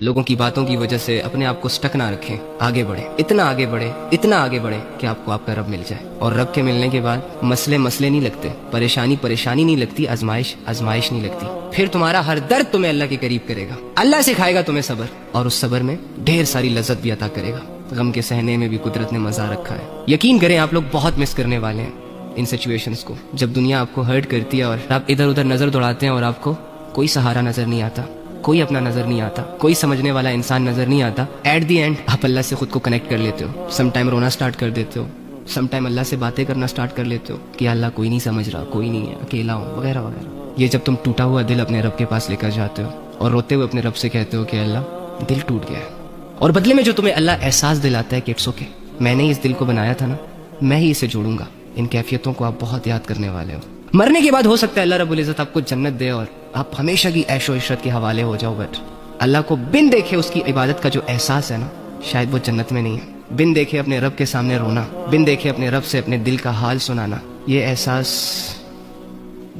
لوگوں کی باتوں کی وجہ سے اپنے آپ کو سٹک نہ رکھیں، آگے بڑھیں، اتنا آگے بڑھیں، اتنا آگے بڑھیں کہ آپ کو آپ کا رب مل جائے. اور رب کے ملنے کے بعد مسئلے نہیں لگتے، پریشانی نہیں لگتی، آزمائش نہیں لگتی. پھر تمہارا ہر درد تمہیں اللہ کے قریب کرے گا. اللہ سکھائے گا تمہیں صبر، اور اس صبر میں ڈھیر ساری لذت بھی عطا کرے گا. غم کے سہنے میں بھی قدرت نے مزہ رکھا ہے. یقین کریں آپ لوگ بہت مس کرنے والے ہیں ان سچویشنز کو، جب دنیا آپ کو ہرٹ کرتی ہے اور آپ ادھر ادھر نظر دوڑاتے ہیں اور آپ کو کوئی سہارا نظر نہیں آتا، کوئی اپنا نظر نہیں آتا، کوئی سمجھنے والا انسان نظر نہیں آتا. ایٹ دی اینڈ آپ اللہ سے خود کو کنیکٹ کر لیتے ہو. سم ٹائم رونا سٹارٹ کر دیتے ہو، سم ٹائم اللہ سے باتیں کرنا سٹارٹ کر لیتے ہو کہ اللہ کوئی نہیں سمجھ رہا، کوئی نہیں ہے، اکیلا ہوں، وغیرہ وغیرہ. یہ جب تم ٹوٹا ہوا دل اپنے رب کے پاس لے کر جاتے ہو اور روتے ہوئے اپنے رب سے کہتے ہو کہ اللہ دل ٹوٹ گیا ہے، اور بدلے میں جو تمہیں اللہ احساس دلاتا ہے کہ اٹس اوکے، میں نے اس دل کو بنایا تھا نا، میں ہی اسے جوڑوں گا. ان کیفیتوں کو آپ بہت یاد کرنے والے ہو. مرنے کے بعد ہو سکتا ہے اللہ رب العزت آپ کو جنت دے اور آپ ہمیشہ کی عیش و عشرت کے حوالے ہو جاؤ، بٹ اللہ کو بن دیکھے اس کی عبادت کا جو احساس ہے نا، شاید وہ جنت میں نہیں ہے. بن دیکھے اپنے رب کے سامنے رونا، بن دیکھے اپنے رب سے اپنے دل کا حال سنانا، یہ احساس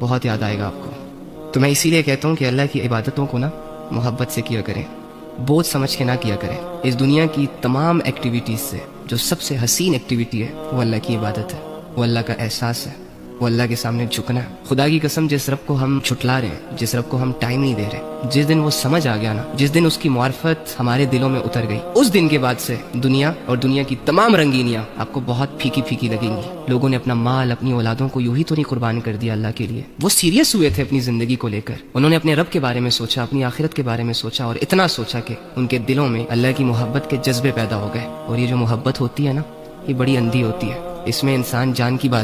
بہت یاد آئے گا آپ کو. تو میں اسی لیے کہتا ہوں کہ اللہ کی عبادتوں کو نا محبت سے کیا کریں، بوجھ سمجھ کے نہ کیا کریں. اس دنیا کی تمام ایکٹیویٹیز سے جو سب سے حسین ایکٹیویٹی ہے وہ اللہ کی عبادت ہے، وہ اللہ کا احساس ہے، وہ اللہ کے سامنے جھکنا ہے. خدا کی قسم جس رب کو ہم چھٹلا رہے ہیں، جس رب کو ہم ٹائم نہیں دے رہے، جس دن وہ سمجھ آ گیا نا، جس دن اس کی معرفت ہمارے دلوں میں اتر گئی، اس دن کے بعد سے دنیا اور دنیا کی تمام رنگینیاں آپ کو بہت پھیکی پھیکی لگیں گی. لوگوں نے اپنا مال، اپنی اولادوں کو یوں ہی تو نہیں قربان کر دیا اللہ کے لیے. وہ سیریس ہوئے تھے اپنی زندگی کو لے کر، انہوں نے اپنے رب کے بارے میں سوچا، اپنی آخرت کے بارے میں سوچا، اور اتنا سوچا کہ ان کے دلوں میں اللہ کی محبت کے جذبے پیدا ہو گئے. اور یہ جو محبت ہوتی ہے نا، یہ بڑی اندھی ہوتی ہے، اس میں انسان جان کی بازی